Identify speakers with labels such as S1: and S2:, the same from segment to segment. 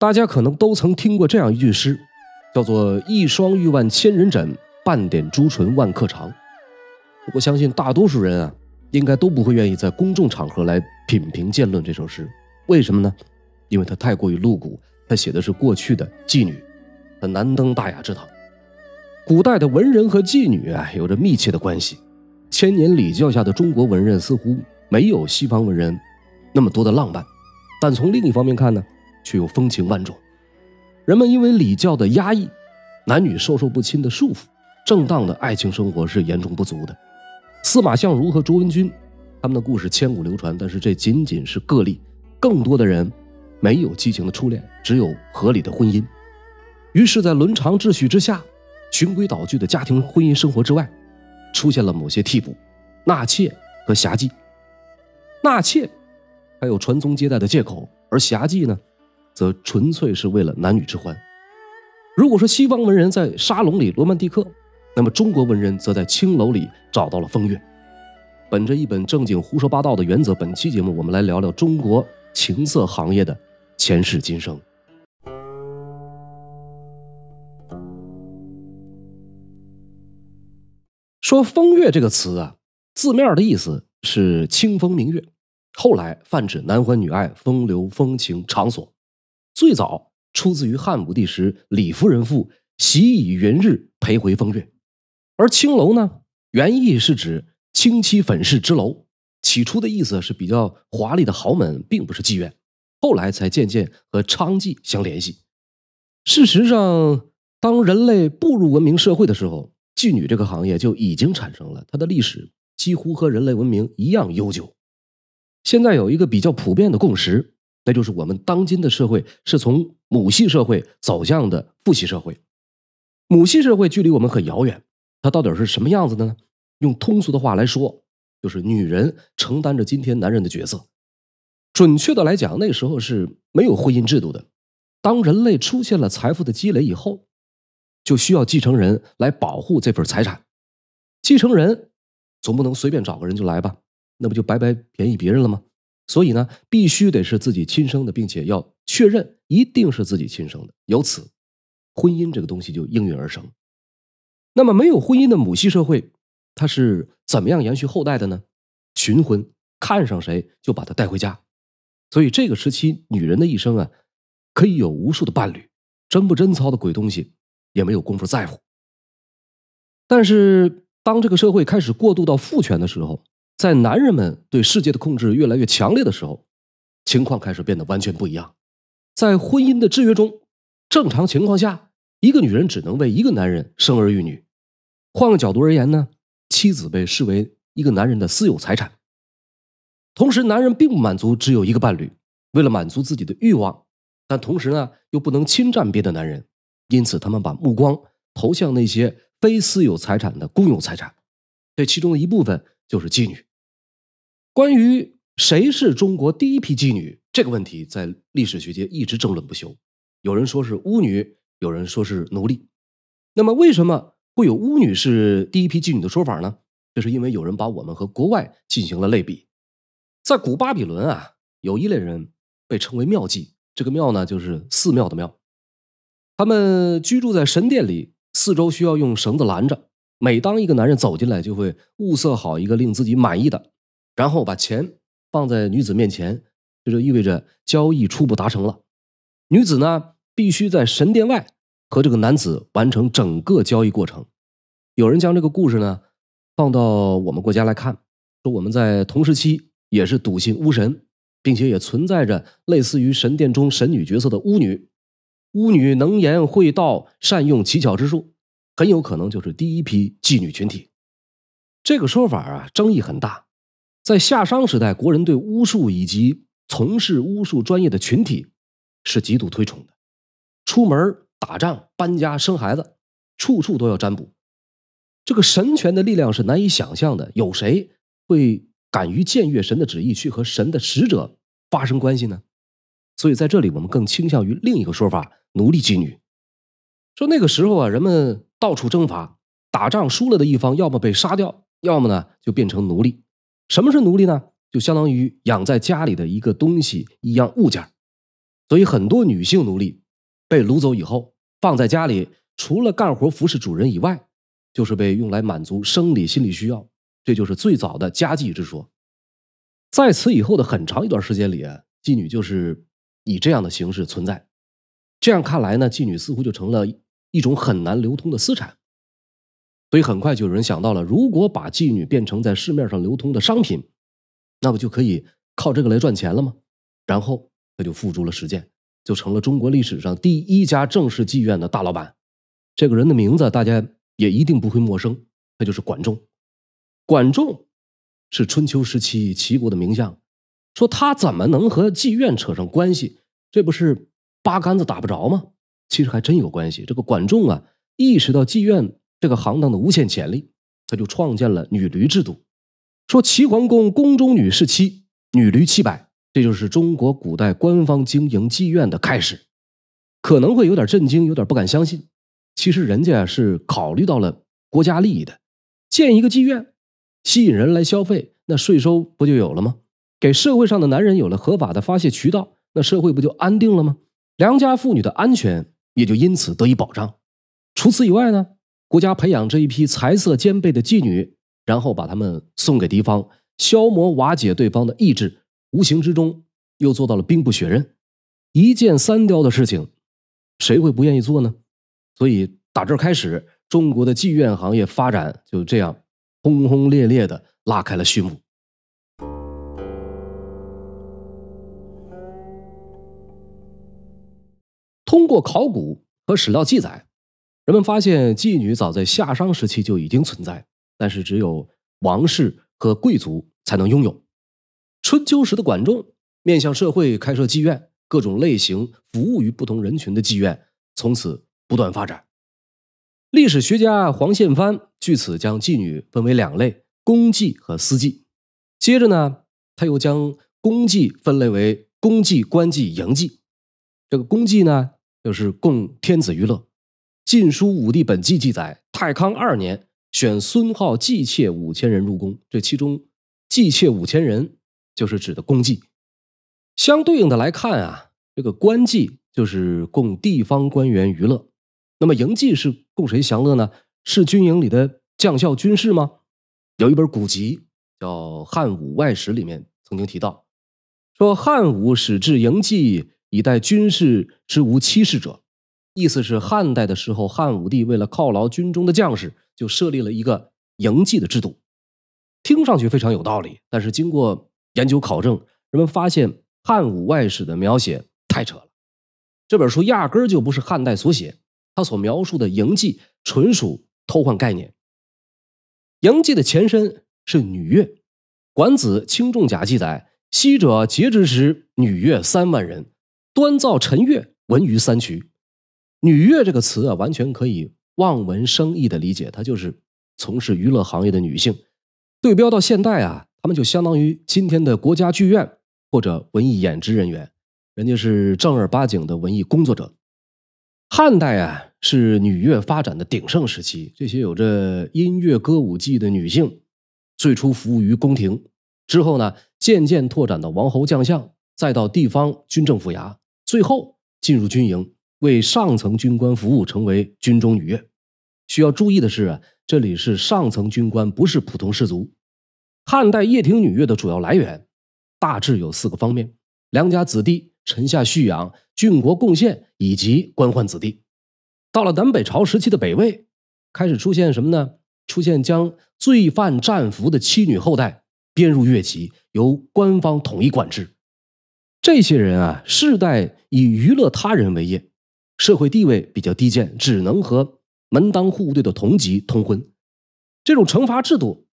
S1: 大家可能都曾听过这样一句诗，叫做一双玉腕千人枕，半点朱唇万客长。我相信大多数人啊，应该都不会愿意在公众场合来品评辩论这首诗。为什么呢？因为它太过于露骨，它写的是过去的妓女，它难登大雅之堂。古代的文人和妓女啊，有着密切的关系。千年礼教下的中国文人似乎没有西方文人那么多的浪漫，但从另一方面看呢，却又风情万种。人们因为礼教的压抑，男女授受不亲的束缚，正当的爱情生活是严重不足的。司马相如和卓文君他们的故事千古流传，但是这仅仅是个例，更多的人没有激情的初恋，只有合理的婚姻。于是在伦常秩序之下，循规蹈矩的家庭婚姻生活之外，出现了某些替补，纳妾和侠妓。纳妾还有传宗接代的借口，而侠妓呢，则纯粹是为了男女之欢。如果说西方文人在沙龙里罗曼蒂克，那么中国文人则在青楼里找到了风月。本着一本正经胡说八道的原则，本期节目我们来聊聊中国情色行业的前世今生。说风月这个词啊，字面的意思是清风明月，后来泛指男欢女爱、风流风情场所。最早出自于汉武帝时李夫人赋习以云日陪回风月。而青楼呢，原意是指清漆粉饰之楼，起初的意思是比较华丽的豪门，并不是妓院，后来才渐渐和娼妓相联系。事实上，当人类步入文明社会的时候，妓女这个行业就已经产生了，它的历史几乎和人类文明一样悠久。现在有一个比较普遍的共识，那就是我们当今的社会是从母系社会走向的父系社会。母系社会距离我们很遥远，它到底是什么样子的呢？用通俗的话来说，就是女人承担着今天男人的角色。准确的来讲，那时候是没有婚姻制度的。当人类出现了财富的积累以后，就需要继承人来保护这份财产。继承人总不能随便找个人就来吧，那不就白白便宜别人了吗？所以呢，必须得是自己亲生的，并且要确认一定是自己亲生的。由此，婚姻这个东西就应运而生。那么没有婚姻的母系社会，它是怎么样延续后代的呢？群婚，看上谁就把他带回家。所以这个时期女人的一生啊，可以有无数的伴侣，贞不贞操的鬼东西也没有功夫在乎。但是当这个社会开始过渡到父权的时候，在男人们对世界的控制越来越强烈的时候，情况开始变得完全不一样。在婚姻的制约中，正常情况下，一个女人只能为一个男人生儿育女。换个角度而言呢，妻子被视为一个男人的私有财产。同时男人并不满足只有一个伴侣，为了满足自己的欲望，但同时呢又不能侵占别的男人，因此他们把目光投向那些非私有财产的公有财产，这其中的一部分就是妓女。关于谁是中国第一批妓女这个问题，在历史学界一直争论不休。有人说是巫女，有人说是奴隶。那么为什么会有巫女是第一批妓女的说法呢？这是因为有人把我们和国外进行了类比。在古巴比伦啊，有一类人被称为庙妓，这个庙呢就是寺庙的庙。他们居住在神殿里，四周需要用绳子拦着，每当一个男人走进来，就会物色好一个令自己满意的，然后把钱放在女子面前，这就意味着交易初步达成了。女子呢必须在神殿外和这个男子完成整个交易过程。有人将这个故事呢放到我们国家来看，说我们在同时期也是笃信巫神，并且也存在着类似于神殿中神女角色的巫女。巫女能言会道，善用奇巧之术，很有可能就是第一批妓女群体。这个说法啊，争议很大。在夏商时代，国人对巫术以及从事巫术专业的群体是极度推崇的。出门打仗、搬家、生孩子，处处都要占卜。这个神权的力量是难以想象的，有谁会敢于僭越神的旨意去和神的使者发生关系呢？所以在这里我们更倾向于另一个说法，奴隶妓女。说那个时候啊，人们到处征伐，打仗输了的一方要么被杀掉，要么呢就变成奴隶。什么是奴隶呢？就相当于养在家里的一个东西，一样物件。所以很多女性奴隶被掳走以后，放在家里，除了干活服侍主人以外，就是被用来满足生理心理需要，这就是最早的家妓之说。在此以后的很长一段时间里啊，妓女就是以这样的形式存在。这样看来呢，妓女似乎就成了一种很难流通的私产。所以很快就有人想到了，如果把妓女变成在市面上流通的商品，那不就可以靠这个来赚钱了吗？然后他就付诸了实践，就成了中国历史上第一家正式妓院的大老板。这个人的名字大家也一定不会陌生，他就是管仲。管仲是春秋时期齐国的名将，说他怎么能和妓院扯上关系？这不是八竿子打不着吗？其实还真有关系。这个管仲啊，意识到妓院这个行当的无限潜力，他就创建了女驴制度，说齐桓公宫中女士妻，女驴700，这就是中国古代官方经营妓院的开始。可能会有点震惊，有点不敢相信，其实人家是考虑到了国家利益的。建一个妓院，吸引人来消费，那税收不就有了吗？给社会上的男人有了合法的发泄渠道，那社会不就安定了吗？良家妇女的安全也就因此得以保障。除此以外呢，国家培养这一批才色兼备的妓女，然后把她们送给敌方，消磨瓦解对方的意志，无形之中又做到了兵不血刃。一箭三雕的事情，谁会不愿意做呢？所以打这儿开始，中国的妓院行业发展就这样轰轰烈烈地拉开了序幕。通过考古和史料记载，人们发现妓女早在夏商时期就已经存在，但是只有王室和贵族才能拥有。春秋时的管仲面向社会开设妓院，各种类型服务于不同人群的妓院从此不断发展。历史学家黄宪藩据此将妓女分为2类，公妓和私妓。接着呢，他又将公妓分类为公妓、官妓、营妓。这个公妓呢，就是供天子娱乐。《晋书·武帝本纪》记载，太康2年，选孙浩妓妾5000人入宫，这其中妓妾5000人就是指的公妓。相对应的来看啊，这个官妓就是供地方官员娱乐。那么营妓是供谁享乐呢？是军营里的将校军士吗？有一本古籍叫《汉武外史》，里面曾经提到，说汉武始制营妓，以待军士之无妻室者。意思是汉代的时候，汉武帝为了犒劳军中的将士，就设立了一个营妓的制度。听上去非常有道理，但是经过研究考证，人们发现汉武外史的描写太扯了。这本书压根儿就不是汉代所写，他所描述的营妓纯属偷换概念。营妓的前身是女乐。管子·轻重甲记载，昔者节之时，女乐3万人，端造陈乐，文于3衢。女乐这个词啊，完全可以望文生义的理解，它就是从事娱乐行业的女性。对标到现代啊，他们就相当于今天的国家剧院或者文艺演职人员，人家是正儿八经的文艺工作者。汉代啊，是女乐发展的鼎盛时期，这些有着音乐歌舞技的女性最初服务于宫廷，之后呢，渐渐拓展到王侯将相，再到地方军政府衙，最后进入军营，为上层军官服务，成为军中女乐。需要注意的是，这里是上层军官，不是普通士族。汉代掖庭女乐的主要来源大致有4个方面：良家子弟、臣下蓄养、郡国贡献以及官宦子弟。到了南北朝时期的北魏，开始出现什么呢？出现将罪犯战俘的妻女后代编入乐籍，由官方统一管制。这些人啊，世代以娱乐他人为业，社会地位比较低贱，只能和门当户对的同级通婚。这种惩罚制度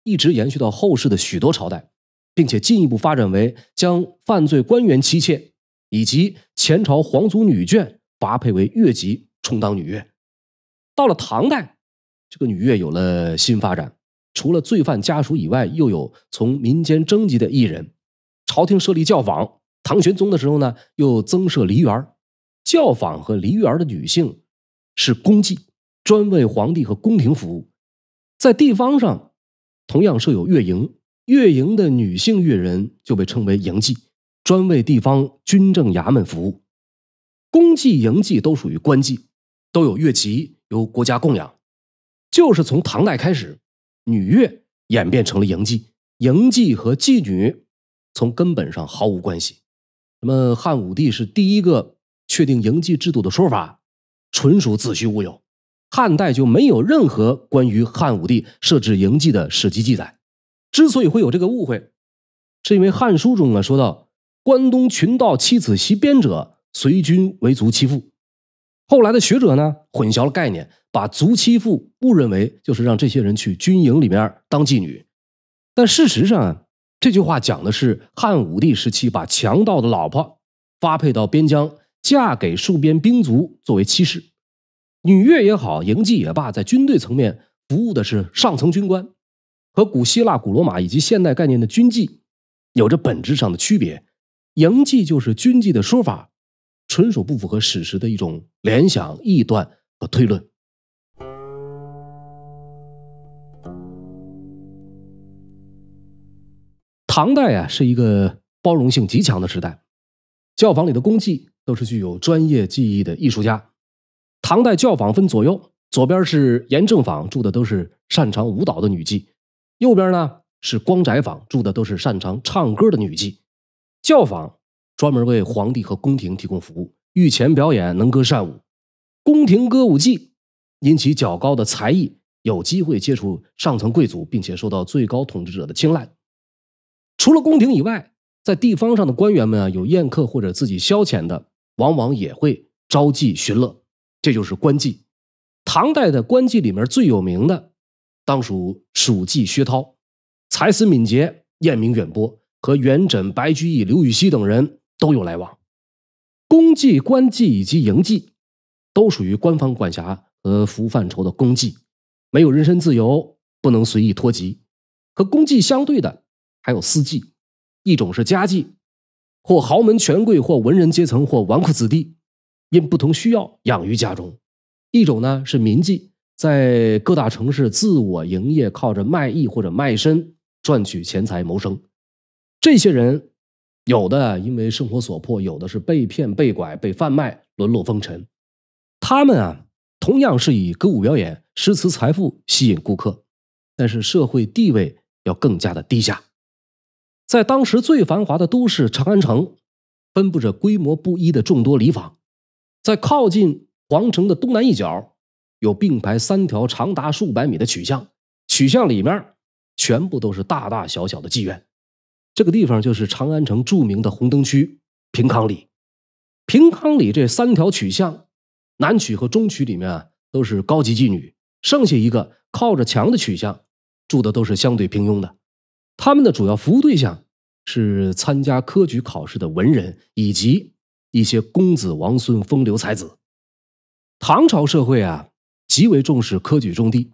S1: 一直延续到后世的许多朝代，并且进一步发展为将犯罪官员妻妾以及前朝皇族女眷发配为乐籍，充当女乐。到了唐代，这个女乐有了新发展，除了罪犯家属以外，又有从民间征集的艺人。朝廷设立教坊，唐玄宗的时候呢，又增设梨园。教坊和梨园的女性是公妓，专为皇帝和宫廷服务。在地方上同样设有乐营，乐营的女性乐人就被称为营妓。专为地方军政衙门服务。公祭、营祭都属于官祭，都有乐籍，由国家供养。就是从唐代开始，女乐演变成了营祭，营祭和妓女从根本上毫无关系。那么汉武帝是第一个确定营祭制度的说法，纯属子虚乌有。汉代就没有任何关于汉武帝设置营祭的史籍记载。之所以会有这个误会，是因为《汉书》中说到关东群盗妻子袭边者，随军为族妻妇。后来的学者呢，混淆了概念，把族妻妇误认为就是让这些人去军营里面当妓女。但事实上，这句话讲的是汉武帝时期把强盗的老婆发配到边疆，嫁给戍边兵卒作为妻室。女乐也好，营妓也罢，在军队层面服务的是上层军官，和古希腊、古罗马以及现代概念的军妓有着本质上的区别。营妓就是军妓的说法，纯属不符合史实的一种联想、臆断和推论。唐代是一个包容性极强的时代，教坊里的公妓都是具有专业技艺的艺术家。唐代教坊分左右，左边是严正坊，住的都是擅长舞蹈的女妓，右边呢是光宅坊，住的都是擅长唱歌的女妓。教坊专门为皇帝和宫廷提供服务，御前表演能歌善舞。宫廷歌舞伎因其较高的才艺，有机会接触上层贵族，并且受到最高统治者的青睐。除了宫廷以外，在地方上的官员们有宴客或者自己消遣的，往往也会招妓寻乐，这就是官妓。唐代的官妓里面最有名的当属蜀妓薛涛，才思敏捷，艳名远播，和元稹、白居易、刘禹锡等人都有来往。公妓、官妓以及营妓都属于官方管辖和服务范畴的公妓，没有人身自由，不能随意脱籍。和公妓相对的还有私妓，一种是家妓，或豪门权贵，或文人阶层，或纨绔子弟，因不同需要养于家中。一种呢是民妓，在各大城市自我营业，靠着卖艺或者卖身赚取钱财谋生。这些人有的因为生活所迫，有的是被骗、被拐、被贩卖，沦落风尘。他们同样是以歌舞表演、诗词财富吸引顾客，但是社会地位要更加的低下。在当时最繁华的都市长安城，分布着规模不一的众多里坊。在靠近皇城的东南一角，有并排3条长达数百米的曲巷，曲巷里面全部都是大大小小的妓院。这个地方就是长安城著名的红灯区平康里。平康里这3条曲巷，南曲和中曲里面都是高级妓女，剩下一个靠着墙的曲巷，住的都是相对平庸的。他们的主要服务对象是参加科举考试的文人，以及一些公子王孙、风流才子。唐朝社会极为重视科举中第，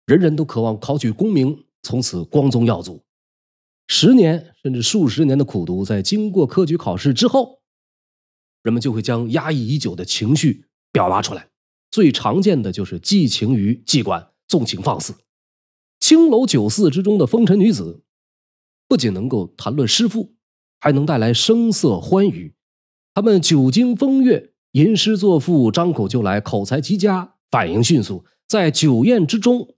S1: 人人都渴望考取功名，从此光宗耀祖。10年甚至数十年的苦读，在经过科举考试之后，人们就会将压抑已久的情绪表达出来。最常见的就是寄情于妓馆，纵情放肆。青楼酒肆之中的风尘女子，不仅能够谈论诗赋，还能带来声色欢愉。他们久经风月，吟诗作赋，张口就来，口才极佳，反应迅速，在酒宴之中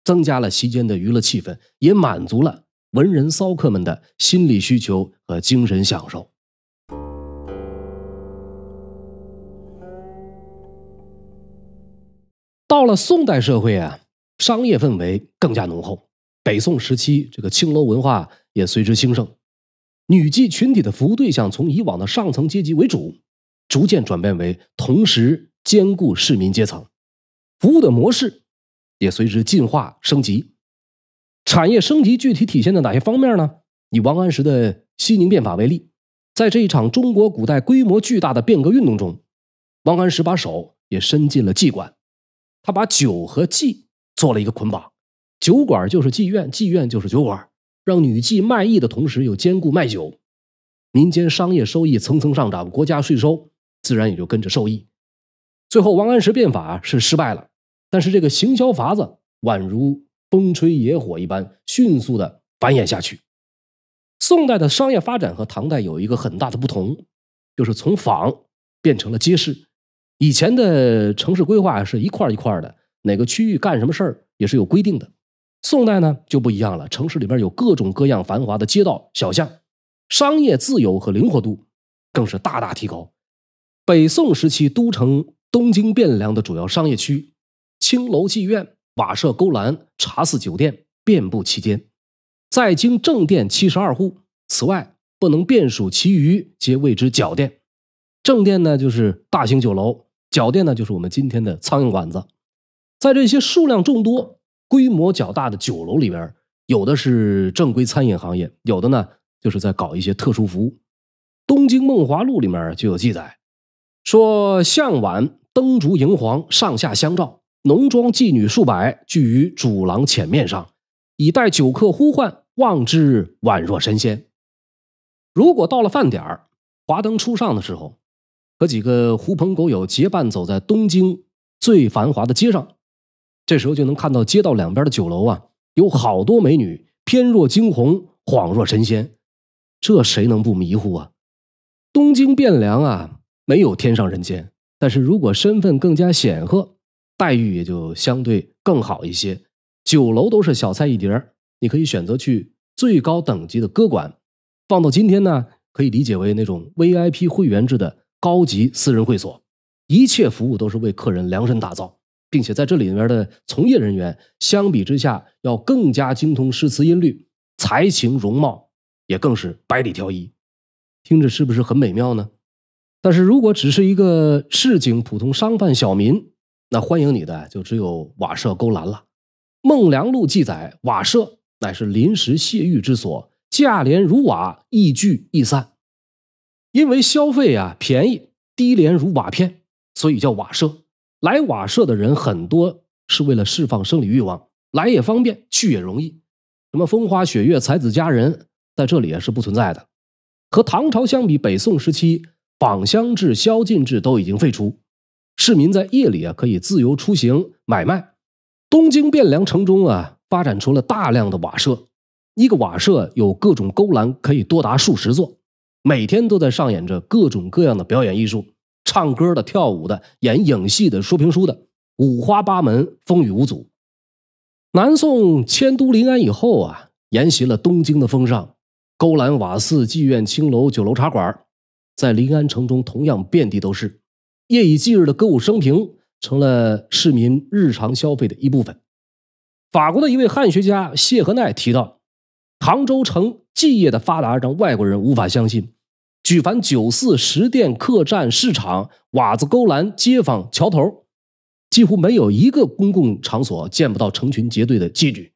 S1: 增加了席间的娱乐气氛，也满足了文人骚客们的心理需求和精神享受。到了宋代社会商业氛围更加浓厚。北宋时期，这个青楼文化也随之兴盛。女妓群体的服务对象从以往的上层阶级为主，逐渐转变为同时兼顾市民阶层。服务的模式也随之进化升级。产业升级具体体现在哪些方面呢？以王安石的西宁变法为例，在这一场中国古代规模巨大的变革运动中，王安石把手也伸进了妓馆。他把酒和妓做了一个捆绑，酒馆就是妓院，妓院就是酒馆，让女妓卖艺的同时又兼顾卖酒。民间商业收益层层上涨，国家税收自然也就跟着受益。最后王安石变法是失败了，但是这个行销法子宛如风吹野火一般迅速的繁衍下去。宋代的商业发展和唐代有一个很大的不同，就是从坊变成了街市。以前的城市规划是一块一块的，哪个区域干什么事儿也是有规定的。宋代呢就不一样了，城市里边有各种各样繁华的街道小巷，商业自由和灵活度更是大大提高。北宋时期都城东京汴梁的主要商业区，青楼妓院、瓦舍勾栏、茶肆酒店遍布其间，在京正店72户，此外不能遍数其余皆谓之角店。正店呢就是大型酒楼，角店呢就是我们今天的苍蝇馆子。在这些数量众多、规模较大的酒楼里边，有的是正规餐饮行业，有的呢就是在搞一些特殊服务。东京梦华录里面就有记载，说向晚灯烛荧黄，上下相照，浓妆妓女数百聚于主廊前面上，以待酒客呼唤，望之宛若神仙。如果到了饭点儿，华灯初上的时候，和几个狐朋狗友结伴走在东京最繁华的街上，这时候就能看到街道两边的酒楼啊，有好多美女，翩若惊鸿，恍若神仙，这谁能不迷糊啊？东京汴梁啊，没有天上人间，但是如果身份更加显赫，待遇也就相对更好一些。酒楼都是小菜一碟，你可以选择去最高等级的歌馆，放到今天呢，可以理解为那种 VIP 会员制的高级私人会所，一切服务都是为客人量身打造，并且在这里面的从业人员相比之下要更加精通诗词音律，才情容貌也更是百里挑一，听着是不是很美妙呢？但是如果只是一个市井普通商贩小民，那欢迎你的就只有瓦舍勾栏了。孟良录记载，瓦舍乃是临时泄欲之所，价廉如瓦，易聚易散。因为消费啊便宜，低廉如瓦片，所以叫瓦舍。来瓦舍的人很多是为了释放生理欲望，来也方便，去也容易。什么风花雪月、才子佳人，在这里是不存在的。和唐朝相比，北宋时期坊乡制、宵禁制都已经废除，市民在夜里可以自由出行买卖。东京汴梁城中发展出了大量的瓦舍，一个瓦舍有各种勾栏，可以多达数十座，每天都在上演着各种各样的表演艺术，唱歌的、跳舞的、演影戏的、说评书的，五花八门，风雨无阻。南宋迁都临安以后沿袭了东京的风尚，勾栏、瓦肆、妓院、青楼、酒楼、茶馆在临安城中同样遍地都是。夜以继日的歌舞升平成了市民日常消费的一部分。法国的一位汉学家谢和奈提到，杭州城妓业的发达让外国人无法相信，举凡酒肆、食店、客栈、市场、瓦子勾栏、街坊、桥头，几乎没有一个公共场所见不到成群结队的妓女。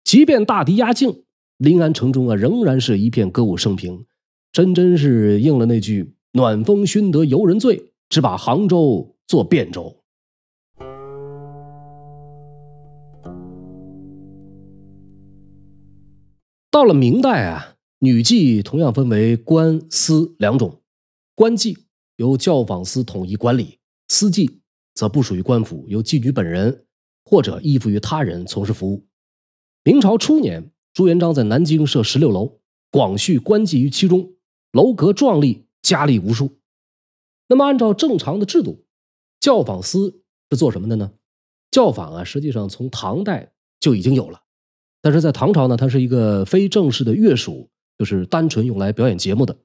S1: 即便大敌压境，临安城中仍然是一片歌舞升平，真是应了那句暖风熏得游人醉，只把杭州做汴州。到了明代女妓同样分为官司两种。官妓由教坊司统一管理，司妓则不属于官府，由妓女本人或者依附于他人从事服务。明朝初年，朱元璋在南京设16楼，广蓄官妓于其中，楼阁壮丽，佳丽无数。那么按照正常的制度，教坊司是做什么的呢？教坊实际上从唐代就已经有了，但是在唐朝呢，它是一个非正式的乐署，就是单纯用来表演节目的。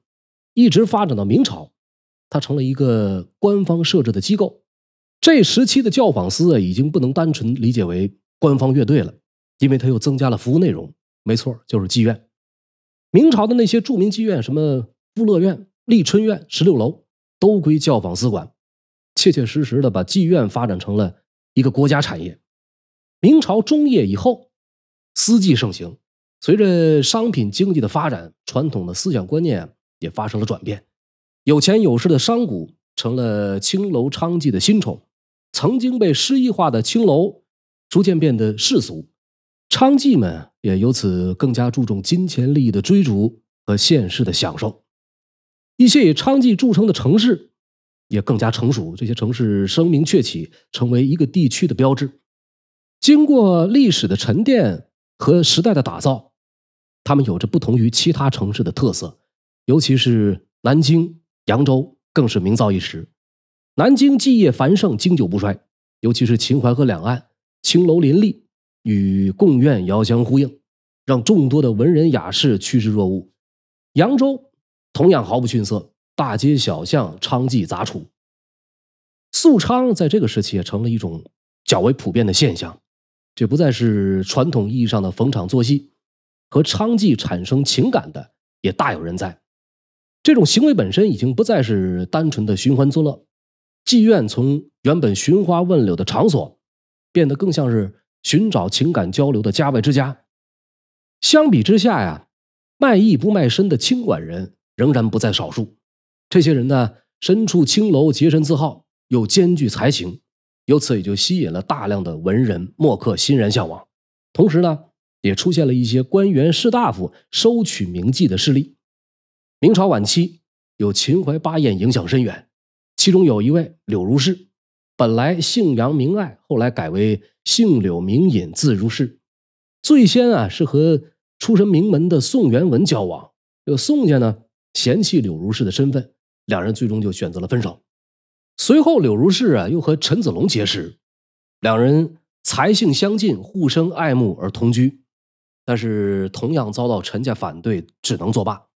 S1: 一直发展到明朝，它成了一个官方设置的机构。这时期的教坊司已经不能单纯理解为官方乐队了，因为它又增加了服务内容，没错，就是妓院。明朝的那些著名妓院，什么富乐院、丽春院、16楼，都归教坊司管，切切实实的把妓院发展成了一个国家产业。明朝中叶以后，私妓盛行，随着商品经济的发展，传统的思想观念也发生了转变。有钱有势的商贾成了青楼娼妓的新宠，曾经被诗意化的青楼逐渐变得世俗，娼妓们也由此更加注重金钱利益的追逐和现世的享受。一些以娼妓著称的城市也更加成熟，这些城市声名鹊起，成为一个地区的标志。经过历史的沉淀和时代的打造，他们有着不同于其他城市的特色，尤其是南京、扬州更是名噪一时。南京基业繁盛，经久不衰，尤其是秦淮河两岸，青楼林立，与贡院遥相呼应，让众多的文人雅士趋之若鹜。扬州同样毫不逊色，大街小巷娼妓杂处。宿娼在这个时期也成了一种较为普遍的现象，这不再是传统意义上的逢场作戏，和娼妓产生情感的也大有人在。这种行为本身已经不再是单纯的寻欢作乐，妓院从原本寻花问柳的场所，变得更像是寻找情感交流的家外之家。相比之下呀，卖艺不卖身的清管人仍然不在少数。这些人呢，身处青楼，洁身自好，又兼具才情，由此也就吸引了大量的文人墨客欣然向往。同时呢，也出现了一些官员士大夫收取名妓的势力。明朝晚期有秦淮八艳影响深远，其中有一位柳如是，本来姓杨名爱，后来改为姓柳名隐，字如是。最先是和出身名门的宋元文交往，这个宋家呢嫌弃柳如是的身份，两人最终就选择了分手。随后柳如是又和陈子龙结识，两人才性相近，互生爱慕而同居，但是同样遭到陈家反对，只能作罢。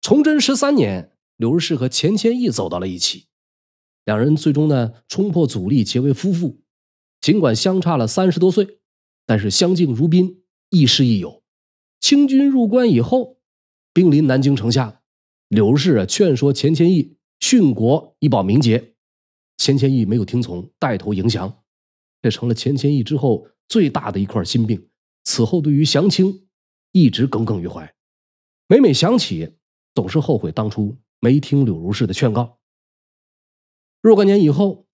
S1: 崇祯13年，柳如是和钱谦益走到了一起，两人最终呢冲破阻力，结为夫妇。尽管相差了30多岁，但是相敬如宾，亦师亦友。清军入关以后，兵临南京城下，柳如是劝说钱谦益殉国以保名节，钱谦益没有听从，带头迎降，这成了钱谦益之后最大的一块心病。此后对于降清一直耿耿于怀，每每想起，总是后悔当初没听柳如是的劝告。若干年以后，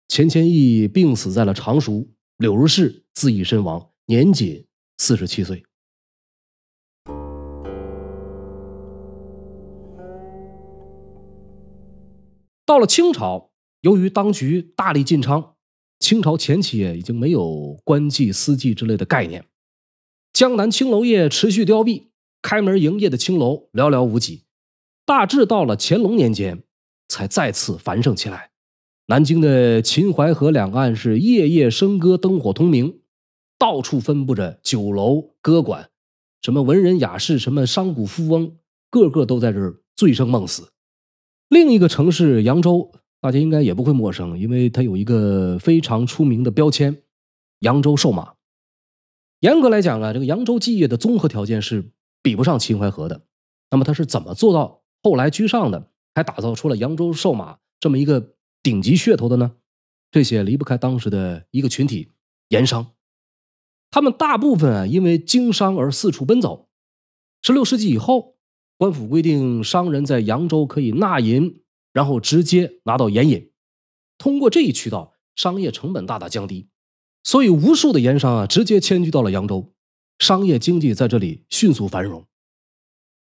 S1: 钱谦益病死在了常熟，柳如是自缢身亡，年仅47岁。到了清朝，由于当局大力禁娼，清朝前期已经没有官妓、私妓之类的概念，江南青楼业持续凋敝，开门营业的青楼寥寥无几，大致到了乾隆年间才再次繁盛起来。南京的秦淮河两岸是夜夜笙歌，灯火通明，到处分布着酒楼歌馆，什么文人雅士，什么商贾富翁，个个都在这儿醉生梦死。另一个城市扬州，大家应该也不会陌生，因为它有一个非常出名的标签，扬州瘦马。严格来讲这个扬州妓业的综合条件是比不上秦淮河的。那么它是怎么做到后来居上的，还打造出了扬州瘦马这么一个顶级噱头的呢？这些离不开当时的一个群体，盐商。他们大部分因为经商而四处奔走。16世纪以后，官府规定商人在扬州可以纳银，然后直接拿到盐引。通过这一渠道，商业成本大大降低，所以无数的盐商直接迁居到了扬州，商业经济在这里迅速繁荣。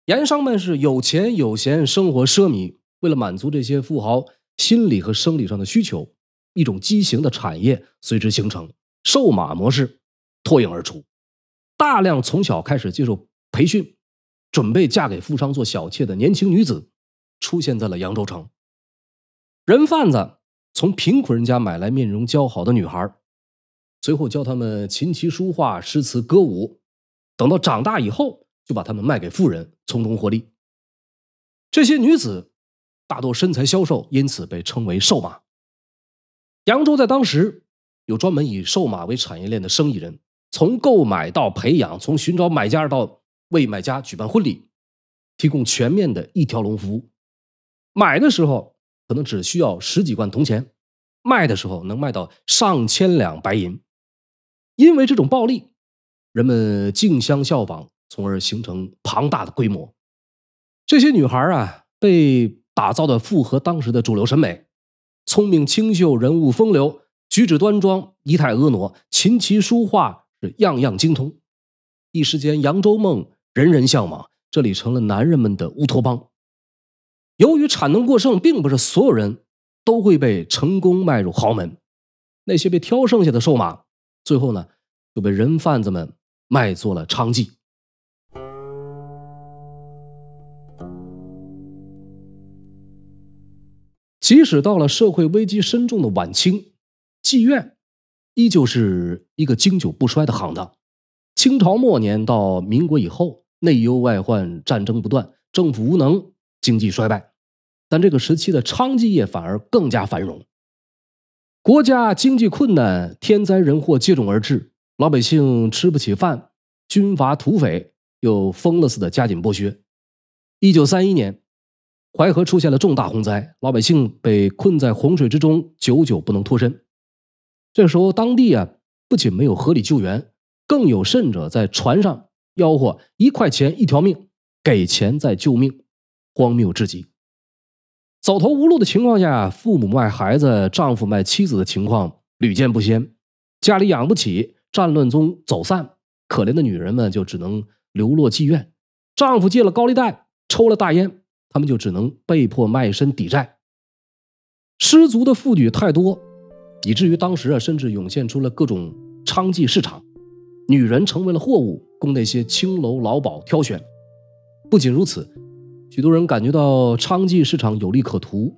S1: 盐商们是有钱有闲，生活奢靡，为了满足这些富豪心理和生理上的需求，一种畸形的产业随之形成，瘦马模式脱颖而出。大量从小开始接受培训，准备嫁给富商做小妾的年轻女子出现在了扬州城。人贩子从贫苦人家买来面容姣好的女孩，随后教他们琴棋书画、诗词歌舞，等到长大以后就把他们卖给富人，从中获利。这些女子大多身材消瘦，因此被称为瘦马。扬州在当时有专门以瘦马为产业链的生意人，从购买到培养，从寻找买家到为买家举办婚礼，提供全面的一条龙服务。买的时候可能只需要10几贯铜钱，卖的时候能卖到上千两白银。因为这种暴利，人们竞相效仿，从而形成庞大的规模。这些女孩被打造的符合当时的主流审美，聪明清秀，人物风流，举止端庄，仪态婀娜，琴棋书画是样样精通。一时间扬州梦人人向往，这里成了男人们的乌托邦。由于产能过剩，并不是所有人都会被成功迈入豪门，那些被挑剩下的瘦马，最后呢就被人贩子们卖做了娼妓。即使到了社会危机深重的晚清，妓院依旧是一个经久不衰的行当。清朝末年到民国以后，内忧外患，战争不断，政府无能，经济衰败，但这个时期的娼妓业反而更加繁荣。国家经济困难，天灾人祸接踵而至，老百姓吃不起饭，军阀土匪又疯了似的加紧剥削。1931年，淮河出现了重大洪灾，老百姓被困在洪水之中，久久不能脱身。这时候当地不仅没有合理救援，更有甚者在船上吆喝1块钱一条命，给钱再救命，荒谬至极。走投无路的情况下，父母卖孩子，丈夫卖妻子的情况屡见不鲜。家里养不起，战乱中走散，可怜的女人们就只能流落妓院。丈夫借了高利贷，抽了大烟，他们就只能被迫卖身抵债。失足的妇女太多，以至于当时甚至涌现出了各种娼妓市场，女人成为了货物，供那些青楼老鸨挑选。不仅如此，许多人感觉到娼妓市场有利可图，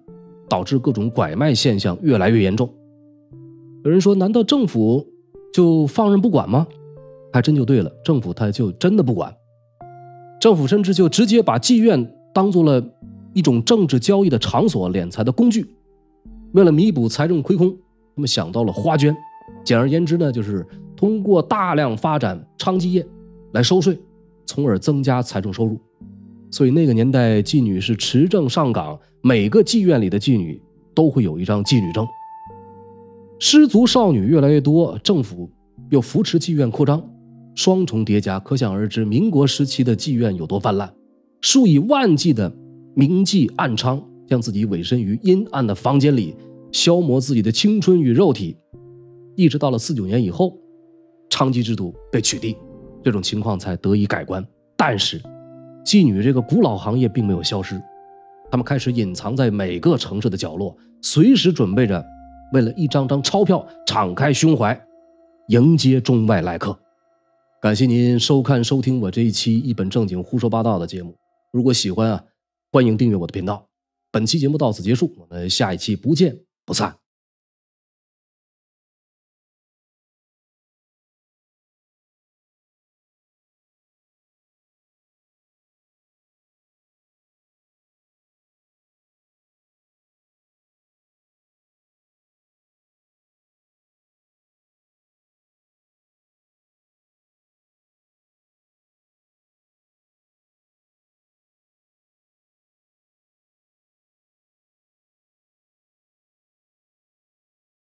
S1: 导致各种拐卖现象越来越严重。有人说，难道政府就放任不管吗？还真就对了，政府他就真的不管。政府甚至就直接把妓院当做了一种政治交易的场所，敛财的工具。为了弥补财政亏空，他们想到了花捐。简而言之呢，就是通过大量发展娼妓业来收税，从而增加财政收入。所以那个年代妓女是持证上岗，每个妓院里的妓女都会有一张妓女证。失足少女越来越多，政府又扶持妓院扩张，双重叠加，可想而知民国时期的妓院有多泛滥。数以万计的名妓暗娼将自己委身于阴暗的房间里，消磨自己的青春与肉体。一直到了49年以后，娼妓制度被取缔，这种情况才得以改观。但是妓女这个古老行业并没有消失，他们开始隐藏在每个城市的角落，随时准备着为了一张张钞票敞开胸怀，迎接中外来客。感谢您收看收听我这一期一本正经胡说八道的节目，如果喜欢欢迎订阅我的频道。本期节目到此结束，我们下一期不见不散。